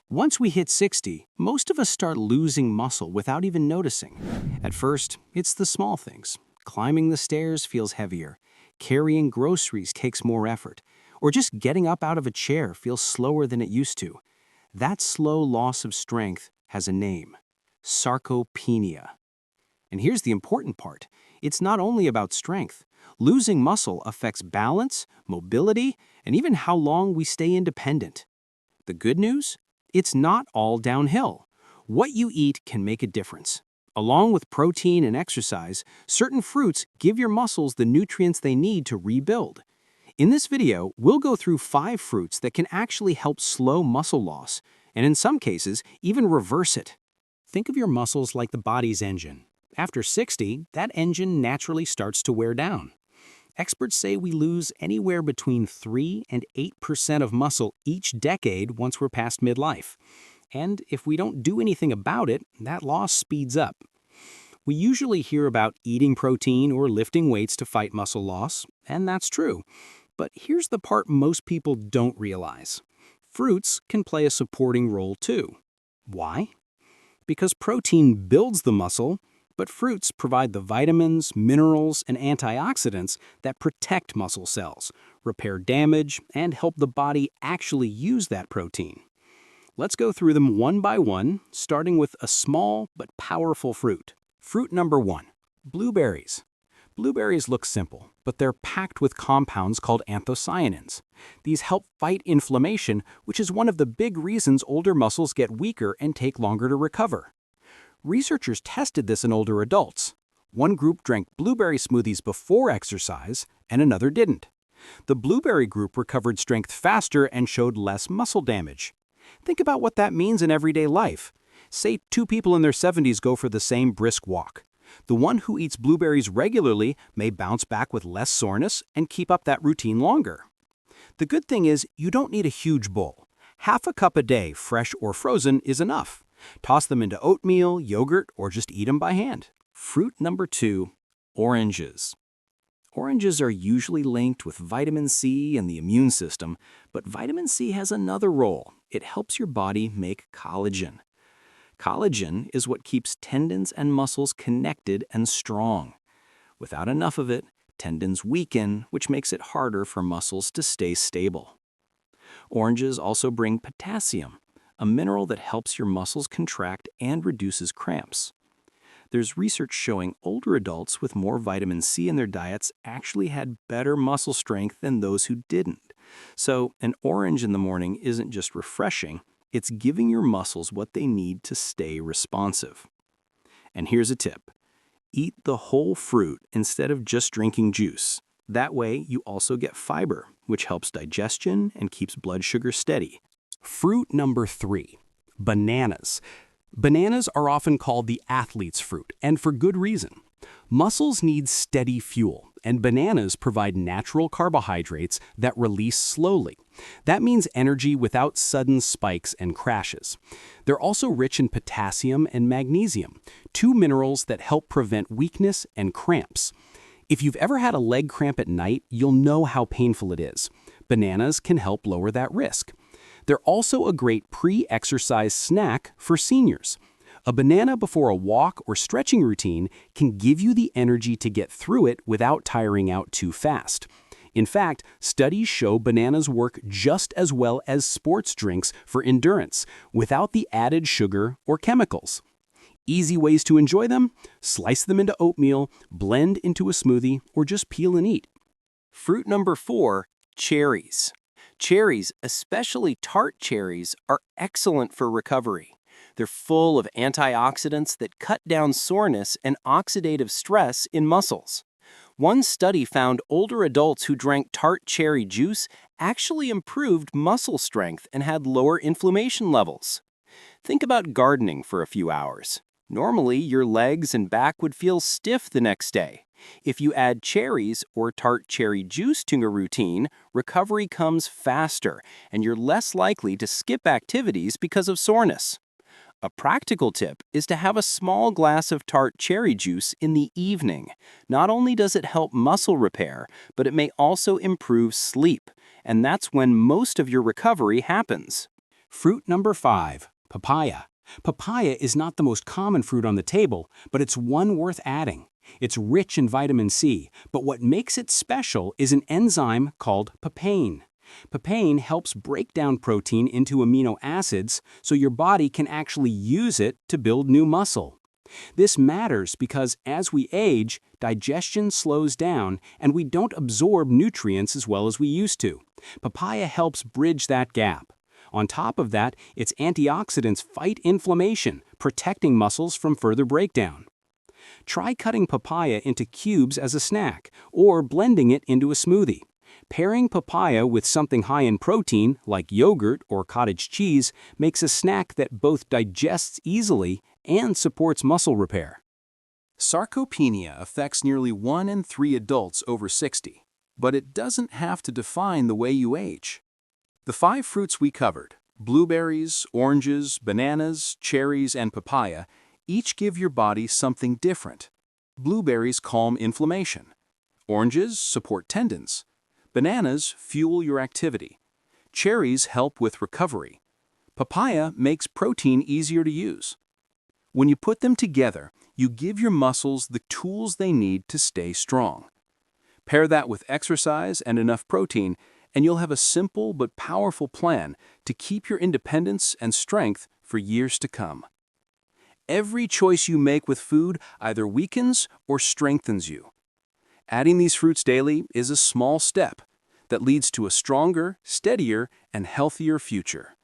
Once we hit 60, most of us start losing muscle without even noticing. At first, it's the small things. Climbing the stairs feels heavier, carrying groceries takes more effort, or just getting up out of a chair feels slower than it used to. That slow loss of strength has a name: sarcopenia. And here's the important part. It's not only about strength. Losing muscle affects balance, mobility, and even how long we stay independent. The good news? It's not all downhill. What you eat can make a difference. Along with protein and exercise, certain fruits give your muscles the nutrients they need to rebuild. In this video, we'll go through 5 fruits that can actually help slow muscle loss, and in some cases, even reverse it. Think of your muscles like the body's engine. After 60, that engine naturally starts to wear down. Experts say we lose anywhere between 3 and 8% of muscle each decade once we're past midlife. And if we don't do anything about it, that loss speeds up. We usually hear about eating protein or lifting weights to fight muscle loss, and that's true. But here's the part most people don't realize. Fruits can play a supporting role too. Why? Because protein builds the muscle, but fruits provide the vitamins, minerals, and antioxidants that protect muscle cells, repair damage, and help the body actually use that protein. Let's go through them one by one, starting with a small but powerful fruit. Fruit number 1, blueberries. Blueberries look simple, but they're packed with compounds called anthocyanins. These help fight inflammation, which is one of the big reasons older muscles get weaker and take longer to recover. Researchers tested this in older adults. One group drank blueberry smoothies before exercise, and another didn't. The blueberry group recovered strength faster and showed less muscle damage. Think about what that means in everyday life. Say 2 people in their 70s go for the same brisk walk. The one who eats blueberries regularly may bounce back with less soreness and keep up that routine longer. The good thing is you don't need a huge bowl. Half a cup a day, fresh or frozen, is enough. Toss them into oatmeal, yogurt, or just eat them by hand. Fruit number 2, oranges. Oranges are usually linked with vitamin C and the immune system, but vitamin C has another role. It helps your body make collagen. Collagen is what keeps tendons and muscles connected and strong. Without enough of it, tendons weaken, which makes it harder for muscles to stay stable. Oranges also bring potassium, a mineral that helps your muscles contract and reduces cramps. There's research showing older adults with more vitamin C in their diets actually had better muscle strength than those who didn't. So an orange in the morning isn't just refreshing, it's giving your muscles what they need to stay responsive. And here's a tip. Eat the whole fruit instead of just drinking juice. That way you also get fiber, which helps digestion and keeps blood sugar steady. Fruit number 3, bananas. Bananas are often called the athlete's fruit, and for good reason. Muscles need steady fuel, and bananas provide natural carbohydrates that release slowly. That means energy without sudden spikes and crashes. They're also rich in potassium and magnesium, 2 minerals that help prevent weakness and cramps. If you've ever had a leg cramp at night, you'll know how painful it is. Bananas can help lower that risk. They're also a great pre-exercise snack for seniors. A banana before a walk or stretching routine can give you the energy to get through it without tiring out too fast. In fact, studies show bananas work just as well as sports drinks for endurance, without the added sugar or chemicals. Easy ways to enjoy them: slice them into oatmeal, blend into a smoothie, or just peel and eat. Fruit number 4, cherries. Cherries, especially tart cherries, are excellent for recovery. They're full of antioxidants that cut down soreness and oxidative stress in muscles. One study found older adults who drank tart cherry juice actually improved muscle strength and had lower inflammation levels. Think about gardening for a few hours. Normally, your legs and back would feel stiff the next day. If you add cherries or tart cherry juice to your routine, recovery comes faster, and you're less likely to skip activities because of soreness. A practical tip is to have a small glass of tart cherry juice in the evening. Not only does it help muscle repair, but it may also improve sleep, and that's when most of your recovery happens. Fruit number 5, papaya. Papaya is not the most common fruit on the table, but it's one worth adding. It's rich in vitamin C, but what makes it special is an enzyme called papain. Papain helps break down protein into amino acids so your body can actually use it to build new muscle. This matters because as we age, digestion slows down and we don't absorb nutrients as well as we used to. Papaya helps bridge that gap. On top of that, its antioxidants fight inflammation, protecting muscles from further breakdown. Try cutting papaya into cubes as a snack or blending it into a smoothie. Pairing papaya with something high in protein, like yogurt or cottage cheese, makes a snack that both digests easily and supports muscle repair. Sarcopenia affects nearly 1 in 3 adults over 60, but it doesn't have to define the way you age. The 5 fruits we covered, blueberries, oranges, bananas, cherries, and papaya, each give your body something different. Blueberries calm inflammation. Oranges support tendons. Bananas fuel your activity. Cherries help with recovery. Papaya makes protein easier to use. When you put them together, you give your muscles the tools they need to stay strong. Pair that with exercise and enough protein, and you'll have a simple but powerful plan to keep your independence and strength for years to come. Every choice you make with food either weakens or strengthens you. Adding these fruits daily is a small step that leads to a stronger, steadier, and healthier future.